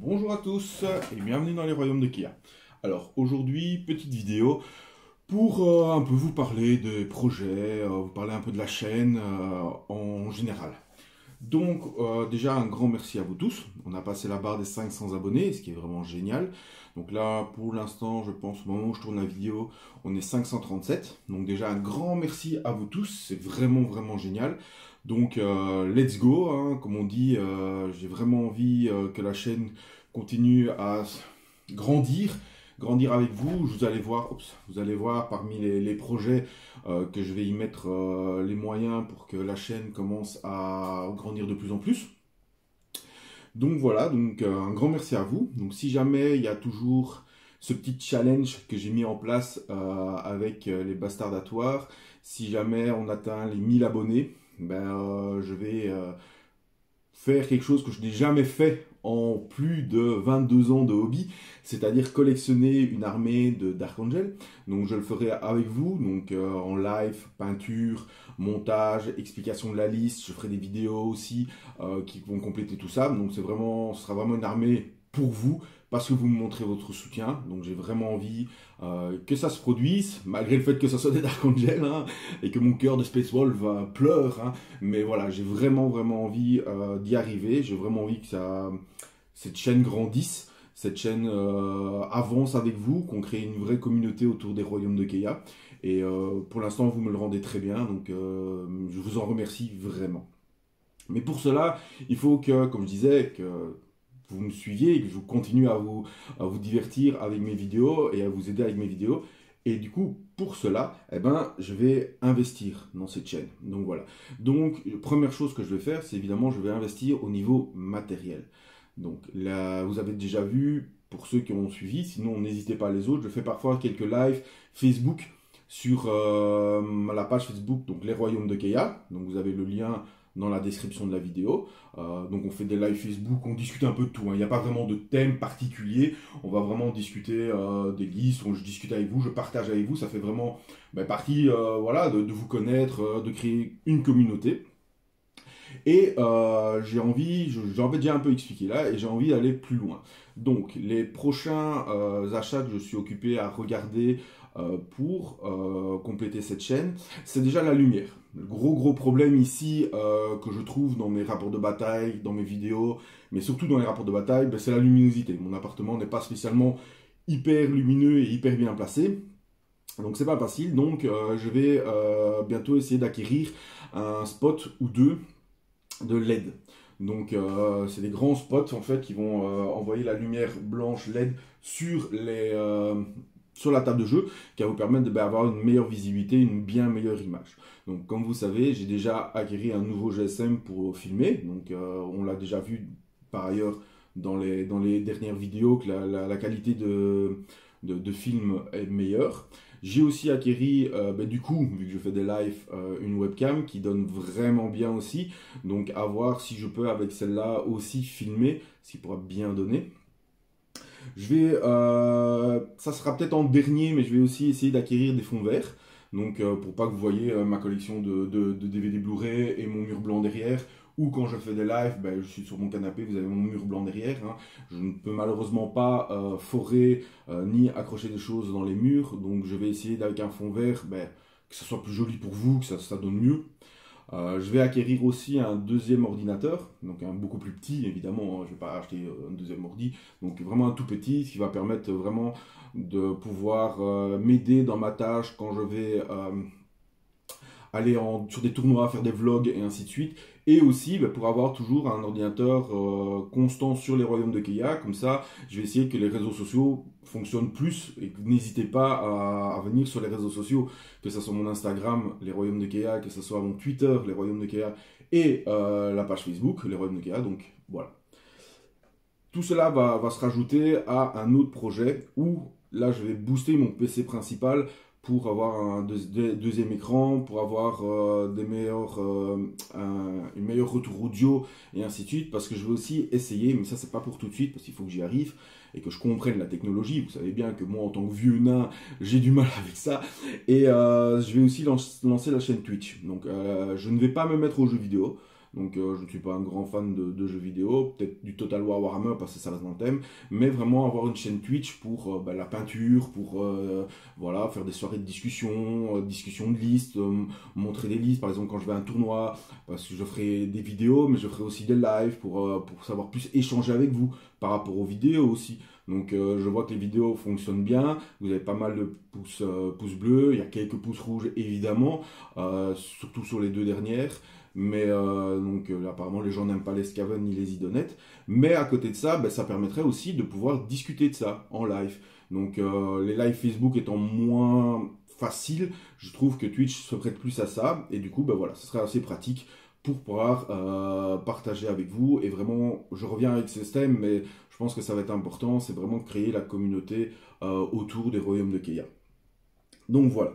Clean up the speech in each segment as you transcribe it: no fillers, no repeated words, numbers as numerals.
Bonjour à tous et bienvenue dans les royaumes de Kia. Alors aujourd'hui, petite vidéo pour un peu vous parler des projets, vous parler un peu de la chaîne en général. Donc déjà un grand merci à vous tous. On a passé la barre des 500 abonnés, ce qui est vraiment génial. Donc là pour l'instant, je pense au moment où je tourne la vidéo, on est 537. Donc déjà un grand merci à vous tous, c'est vraiment génial. Donc let's go, hein, comme on dit, j'ai vraiment envie que la chaîne continue à grandir, grandir avec vous. Vous allez voir parmi les projets que je vais y mettre les moyens pour que la chaîne commence à grandir de plus en plus. Donc voilà, donc un grand merci à vous. Donc si jamais il y a toujours ce petit challenge que j'ai mis en place avec les bastardatoires, si jamais on atteint les 1000 abonnés, je vais faire quelque chose que je n'ai jamais fait en plus de 22 ans de hobby, c'est-à-dire collectionner une armée de Dark Angel. Donc je le ferai avec vous, donc en live, peinture, montage, explication de la liste. Je ferai des vidéos aussi qui vont compléter tout ça. Donc ce sera vraiment une armée pour vous, parce que vous me montrez votre soutien. Donc j'ai vraiment envie que ça se produise, malgré le fait que ça soit des Dark Angel, hein, et que mon cœur de Space Wolf pleure. Hein. Mais voilà, j'ai vraiment envie d'y arriver. J'ai vraiment envie que cette chaîne grandisse, cette chaîne avance avec vous, qu'on crée une vraie communauté autour des royaumes de Keia. Et pour l'instant, vous me le rendez très bien, donc je vous en remercie vraiment. Mais pour cela, il faut que, comme je disais, que vous me suiviez et que je continue à vous divertir avec mes vidéos et à vous aider avec mes vidéos. Et du coup, pour cela, je vais investir dans cette chaîne. Donc voilà. Donc, première chose que je vais faire, c'est évidemment, je vais investir au niveau matériel. Donc là, vous avez déjà vu, pour ceux qui ont suivi, sinon n'hésitez pas les autres, je fais parfois quelques lives Facebook sur la page Facebook, donc les royaumes de Keia. Donc vous avez le lien dans la description de la vidéo. Donc on fait des lives Facebook, on discute un peu de tout. Hein. Il n'y a pas vraiment de thème particulier. On va vraiment discuter des listes, je discute avec vous, je partage avec vous. Ça fait vraiment partie voilà, de vous connaître, de créer une communauté. Et j'en ai déjà un peu expliqué là, et j'ai envie d'aller plus loin. Donc les prochains achats que je suis occupé à regarder pour compléter cette chaîne, c'est déjà la lumière. Le gros problème ici que je trouve dans mes rapports de bataille, dans mes vidéos, mais surtout dans les rapports de bataille, c'est la luminosité. Mon appartement n'est pas spécialement hyper lumineux et hyper bien placé. Donc c'est pas facile, donc je vais bientôt essayer d'acquérir un spot ou deux de LED. Donc c'est des grands spots en fait qui vont envoyer la lumière blanche LED sur la table de jeu, qui va vous permettre d'avoir une meilleure visibilité, une bien meilleure image. Donc comme vous savez, j'ai déjà acquis un nouveau GSM pour filmer, donc on l'a déjà vu par ailleurs dans les dernières vidéos que la qualité de film est meilleure. J'ai aussi acquis, du coup, vu que je fais des lives, une webcam qui donne vraiment bien aussi. Donc à voir si je peux avec celle-là aussi filmer, ce qui pourra bien donner. Ça sera peut-être en dernier, mais je vais aussi essayer d'acquérir des fonds verts. Donc pour pas que vous voyez ma collection de DVD Blu-ray et mon mur blanc derrière, ou quand je fais des lives, je suis sur mon canapé, vous avez mon mur blanc derrière. Hein. Je ne peux malheureusement pas forer ni accrocher des choses dans les murs, donc je vais essayer avec un fond vert que ça soit plus joli pour vous, que ça donne mieux. Je vais acquérir aussi un deuxième ordinateur, donc un beaucoup plus petit évidemment, hein, je ne vais pas acheter un deuxième ordi, donc vraiment un tout petit, ce qui va permettre vraiment de pouvoir m'aider dans ma tâche quand je vais aller sur des tournois, faire des vlogs et ainsi de suite, et aussi pour avoir toujours un ordinateur constant sur les royaumes de Keia. Comme ça je vais essayer que les réseaux sociaux fonctionnent plus, et n'hésitez pas à venir sur les réseaux sociaux, que ce soit mon Instagram, les royaumes de Keia, que ce soit mon Twitter, les royaumes de Keia, et la page Facebook, les royaumes de Keia. Donc voilà. Tout cela va se rajouter à un autre projet où là je vais booster mon PC principal pour avoir un deuxième écran, pour avoir un meilleur retour audio et ainsi de suite, parce que je vais aussi essayer, mais ça c'est pas pour tout de suite, parce qu'il faut que j'y arrive et que je comprenne la technologie. Vous savez bien que moi en tant que vieux nain, j'ai du mal avec ça, et je vais aussi lancer la chaîne Twitch. Donc je ne vais pas me mettre aux jeux vidéo. donc je ne suis pas un grand fan de jeux vidéo, peut-être du Total War Warhammer parce que ça reste dans le thème, mais vraiment avoir une chaîne Twitch pour la peinture, pour voilà, faire des soirées de discussion, discussion de listes, montrer des listes, par exemple quand je vais à un tournoi, parce que je ferai des vidéos, mais je ferai aussi des lives pour savoir plus échanger avec vous par rapport aux vidéos aussi. Donc je vois que les vidéos fonctionnent bien, vous avez pas mal de pouces bleus, il y a quelques pouces rouges évidemment, surtout sur les 2 dernières. Mais apparemment les gens n'aiment pas les Skaven ni les idonettes. Mais à côté de ça, ça permettrait aussi de pouvoir discuter de ça en live. Donc les lives Facebook étant moins faciles, je trouve que Twitch se prête plus à ça. Et du coup, voilà, ce serait assez pratique pour pouvoir partager avec vous. Et vraiment, je reviens avec ce thème, mais je pense que ça va être important, c'est vraiment de créer la communauté autour des royaumes de Kea. Donc voilà.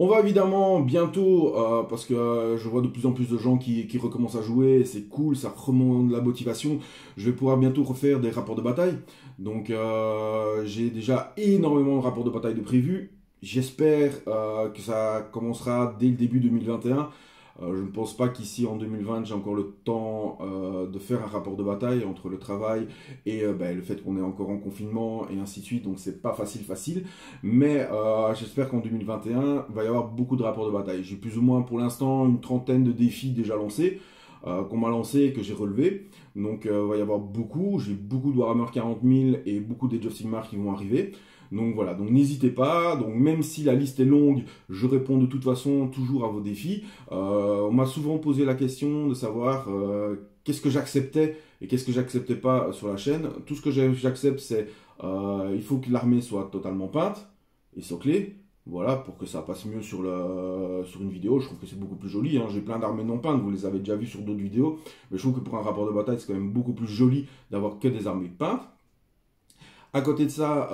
On va évidemment bientôt, parce que je vois de plus en plus de gens qui recommencent à jouer, c'est cool, ça remonte la motivation, je vais pouvoir bientôt refaire des rapports de bataille. Donc j'ai déjà énormément de rapports de bataille de prévus. J'espère que ça commencera dès le début 2021. Je ne pense pas qu'ici en 2020 j'ai encore le temps de faire un rapport de bataille entre le travail et le fait qu'on est encore en confinement et ainsi de suite, donc c'est pas facile, mais j'espère qu'en 2021 il va y avoir beaucoup de rapports de bataille. J'ai plus ou moins pour l'instant une trentaine de défis déjà lancés, qu'on m'a lancé et que j'ai relevé, donc il va y avoir beaucoup, j'ai beaucoup de Warhammer 40 000 et beaucoup d'Age of Sigmar qui vont arriver. Donc voilà, donc n'hésitez pas, donc même si la liste est longue, je réponds de toute façon toujours à vos défis. On m'a souvent posé la question de savoir qu'est-ce que j'acceptais et qu'est-ce que j'acceptais pas sur la chaîne. Tout ce que j'accepte, c'est il faut que l'armée soit totalement peinte et soclée. Voilà, pour que ça passe mieux sur une vidéo. Je trouve que c'est beaucoup plus joli, hein. J'ai plein d'armées non peintes, vous les avez déjà vues sur d'autres vidéos. Mais je trouve que pour un rapport de bataille, c'est quand même beaucoup plus joli d'avoir que des armées peintes. À côté de ça,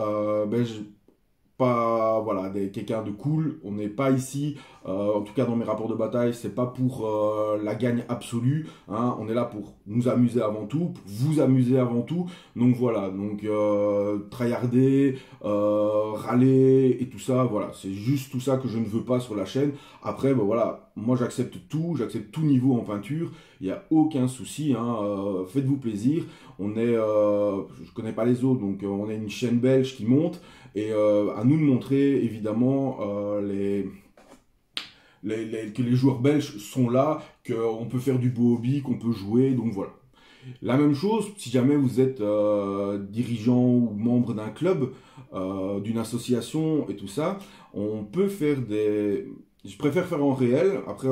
pas voilà, quelqu'un de cool. On n'est pas ici, en tout cas dans mes rapports de bataille, c'est pas pour la gagne absolue, hein. On est là pour nous amuser avant tout, pour vous amuser avant tout. Donc voilà, donc tryharder, râler et tout ça, voilà, c'est juste tout ça que je ne veux pas sur la chaîne. Après, voilà, moi j'accepte tout niveau en peinture, il n'y a aucun souci, hein, faites-vous plaisir. On est, je connais pas les autres, donc on est une chaîne belge qui monte. Et à nous de montrer, évidemment, que les joueurs belges sont là, qu'on peut faire du beau hobby, qu'on peut jouer, donc voilà. La même chose, si jamais vous êtes dirigeant ou membre d'un club, d'une association et tout ça, on peut faire des... Je préfère faire en réel, après,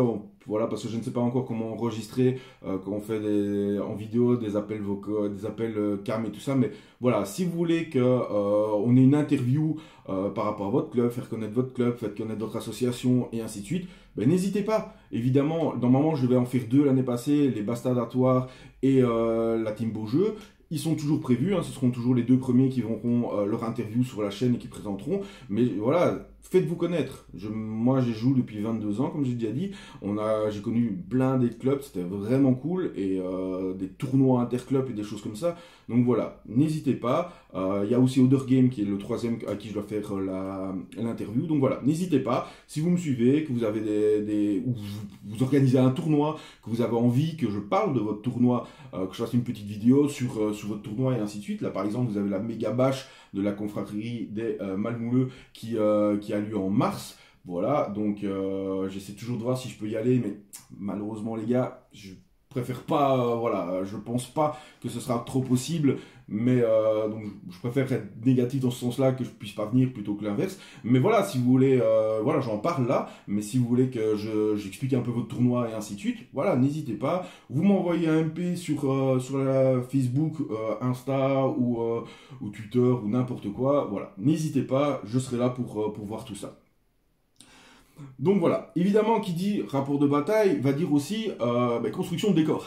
voilà, parce que je ne sais pas encore comment enregistrer quand on fait en vidéo des appels vocaux, des appels cam et tout ça, mais voilà, si vous voulez qu'on ait une interview par rapport à votre club, faire connaître votre club, faire connaître votre association et ainsi de suite, n'hésitez pas. Évidemment, normalement, je vais en faire 2 l'année passée, les Bastardatoires et la Team Beaujeu. Ils sont toujours prévus, hein, ce seront toujours les 2 premiers qui auront leur interview sur la chaîne et qui présenteront. Mais voilà, faites-vous connaître. Moi, j'ai joué depuis 22 ans, comme j'ai déjà dit. J'ai connu plein des clubs, c'était vraiment cool. Et des tournois interclubs et des choses comme ça. Donc voilà, n'hésitez pas. Il y a aussi Other Game qui est le 3e à qui je dois faire l'interview. Donc voilà, n'hésitez pas. Si vous me suivez, que vous avez ou vous organisez un tournoi, que vous avez envie que je parle de votre tournoi, que je fasse une petite vidéo sur votre tournoi et ainsi de suite. Là, par exemple, vous avez la méga bâche de la confrérie des Malmouleux qui a lieu en mars. Voilà, donc j'essaie toujours de voir si je peux y aller, mais malheureusement, les gars, je préfère pas, voilà, je pense pas que ce sera trop possible, mais donc je préfère être négatif dans ce sens-là, que je puisse pas venir plutôt que l'inverse. Mais voilà, si vous voulez, voilà, j'en parle là, mais si vous voulez que j'explique un peu votre tournoi et ainsi de suite, voilà, n'hésitez pas. Vous m'envoyez un MP sur la Facebook, Insta ou Twitter ou n'importe quoi, voilà, n'hésitez pas, je serai là pour voir tout ça. Donc voilà, évidemment qui dit rapport de bataille va dire aussi construction de décor.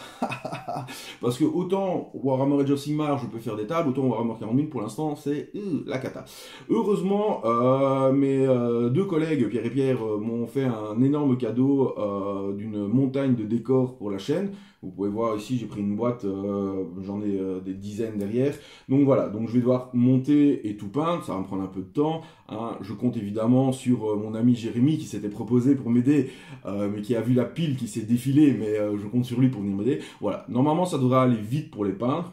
Parce que autant Warhammer Age of Sigmar je peux faire des tables, autant Warhammer 40 000 pour l'instant c'est la cata. Heureusement mes 2 collègues Pierre et Pierre m'ont fait un énorme cadeau d'une montagne de décors pour la chaîne. Vous pouvez voir ici, j'ai pris une boîte, j'en ai des dizaines derrière. Donc voilà, donc je vais devoir monter et tout peindre, ça va me prendre un peu de temps. Hein. Je compte évidemment sur mon ami Jérémy qui s'était proposé pour m'aider, mais qui a vu la pile qui s'est défilée, mais je compte sur lui pour venir m'aider. Voilà, normalement ça devrait aller vite pour les peindre.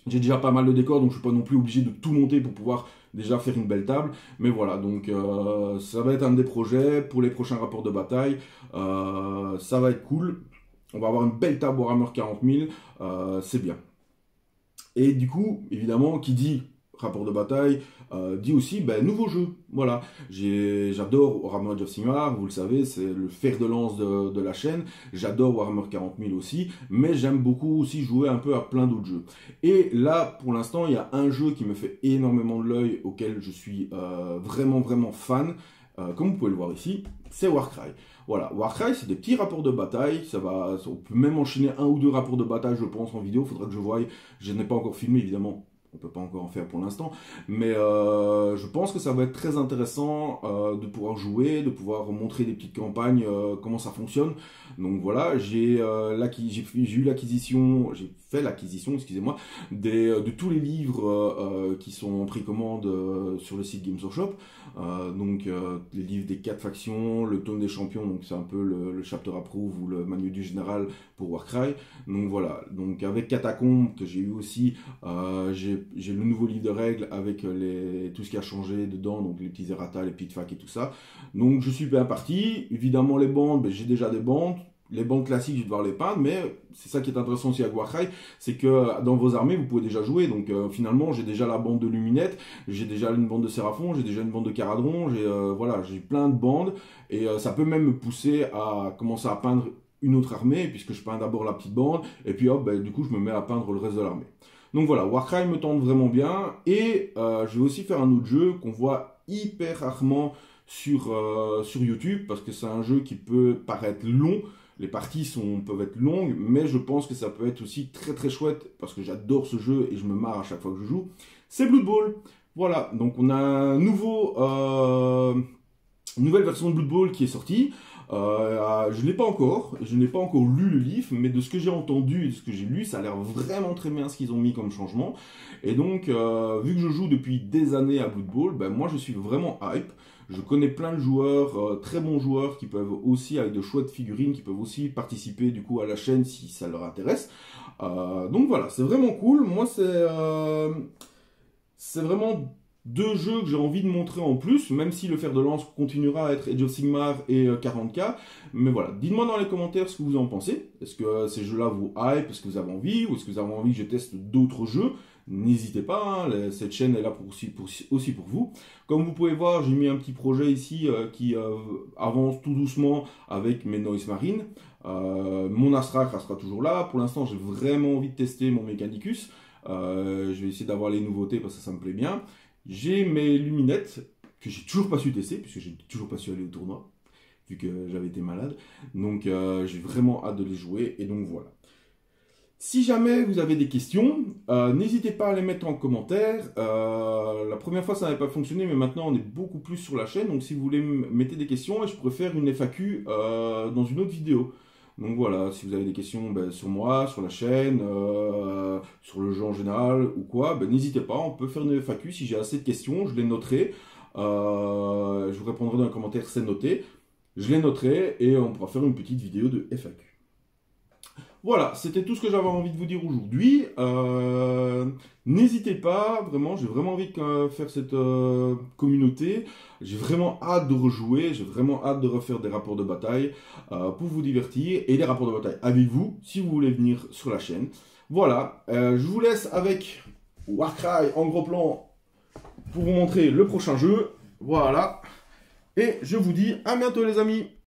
J'ai déjà pas mal de décors, donc je suis pas non plus obligé de tout monter pour pouvoir déjà faire une belle table. Mais voilà, donc ça va être un des projets pour les prochains rapports de bataille. Ça va être cool. On va avoir une belle table Warhammer 40 000. C'est bien. Et du coup, évidemment, qui dit rapport de bataille, dit aussi nouveau jeu. Voilà, j'adore Warhammer Age of Sigmar, vous le savez, c'est le fer de lance de la chaîne. J'adore Warhammer 40 000 aussi, mais j'aime beaucoup aussi jouer un peu à plein d'autres jeux. Et là, pour l'instant, il y a un jeu qui me fait énormément de l'œil, auquel je suis vraiment fan. Comme vous pouvez le voir ici, c'est Warcry. Voilà, Warcry, c'est des petits rapports de bataille. On peut même enchaîner un ou deux rapports de bataille, je pense, en vidéo. Il faudra que je voie. Je n'ai pas encore filmé, évidemment. On peut pas encore en faire pour l'instant, mais je pense que ça va être très intéressant de pouvoir jouer, de pouvoir montrer des petites campagnes, comment ça fonctionne. Donc voilà, j'ai fait l'acquisition, excusez-moi, de tous les livres qui sont en précommande sur le site Games Workshop. Donc les livres des 4 factions, le tome des champions, donc c'est un peu le chapter approve ou le manuel du général pour Warcry. Donc voilà, donc avec Catacombes que j'ai eu aussi, j'ai le nouveau livre de règles avec tout ce qui a changé dedans, donc les petits errata, les petites facs et tout ça. Donc je suis bien parti. Évidemment les bandes, j'ai déjà des bandes. Les bandes classiques, je vais devoir les peindre, mais c'est ça qui est intéressant aussi avec Warcry, c'est que dans vos armées, vous pouvez déjà jouer. Donc finalement, j'ai déjà la bande de Luminette, j'ai déjà une bande de Séraphon, j'ai déjà une bande de Caradron, j'ai plein de bandes, et ça peut même me pousser à commencer à peindre une autre armée, puisque je peins d'abord la petite bande, et puis hop, du coup, je me mets à peindre le reste de l'armée. Donc voilà, Warcry me tente vraiment bien, et je vais aussi faire un autre jeu qu'on voit hyper rarement sur YouTube, parce que c'est un jeu qui peut paraître long. Les parties peuvent être longues, mais je pense que ça peut être aussi très chouette, parce que j'adore ce jeu et je me marre à chaque fois que je joue. C'est Blood Bowl. Voilà, donc on a un nouvelle version de Blood Bowl qui est sortie. Je n'ai pas encore lu le livre, mais de ce que j'ai entendu et de ce que j'ai lu, ça a l'air vraiment très bien ce qu'ils ont mis comme changement. Et donc, vu que je joue depuis des années à Blood Bowl, moi je suis vraiment hype. Je connais plein de joueurs, très bons joueurs, qui peuvent aussi, avec de chouettes figurines, qui peuvent aussi participer du coup à la chaîne si ça leur intéresse. Donc voilà, c'est vraiment cool. Moi, c'est vraiment 2 jeux que j'ai envie de montrer en plus, même si le fer de lance continuera à être Age of Sigmar et 40K. Mais voilà, dites-moi dans les commentaires ce que vous en pensez. Est-ce que ces jeux-là vous hype? Est-ce que vous avez envie? Ou est-ce que vous avez envie que je teste d'autres jeux? N'hésitez pas, hein, cette chaîne est là aussi pour vous. Comme vous pouvez voir, j'ai mis un petit projet ici qui avance tout doucement avec mes Noise Marines. Mon Astrak restera toujours là. Pour l'instant, j'ai vraiment envie de tester mon Mechanicus. Je vais essayer d'avoir les nouveautés parce que ça me plaît bien. J'ai mes luminettes que j'ai toujours pas su tester puisque j'ai toujours pas su aller au tournoi vu que j'avais été malade. Donc j'ai vraiment hâte de les jouer et donc voilà. Si jamais vous avez des questions, n'hésitez pas à les mettre en commentaire. La première fois ça n'avait pas fonctionné, mais maintenant on est beaucoup plus sur la chaîne. Donc si vous voulez mettez des questions, et je pourrais faire une FAQ dans une autre vidéo. Donc voilà, si vous avez des questions sur moi, sur la chaîne, sur le jeu en général ou quoi, n'hésitez pas, on peut faire une FAQ. Si j'ai assez de questions, je les noterai. Je vous répondrai dans les commentaires, c'est noté. Je les noterai et on pourra faire une petite vidéo de FAQ. Voilà, c'était tout ce que j'avais envie de vous dire aujourd'hui. N'hésitez pas, vraiment, j'ai vraiment envie de faire cette communauté. J'ai vraiment hâte de rejouer, j'ai vraiment hâte de refaire des rapports de bataille pour vous divertir et des rapports de bataille avec vous, si vous voulez venir sur la chaîne. Voilà, je vous laisse avec Warcry en gros plan pour vous montrer le prochain jeu. Voilà, et je vous dis à bientôt les amis.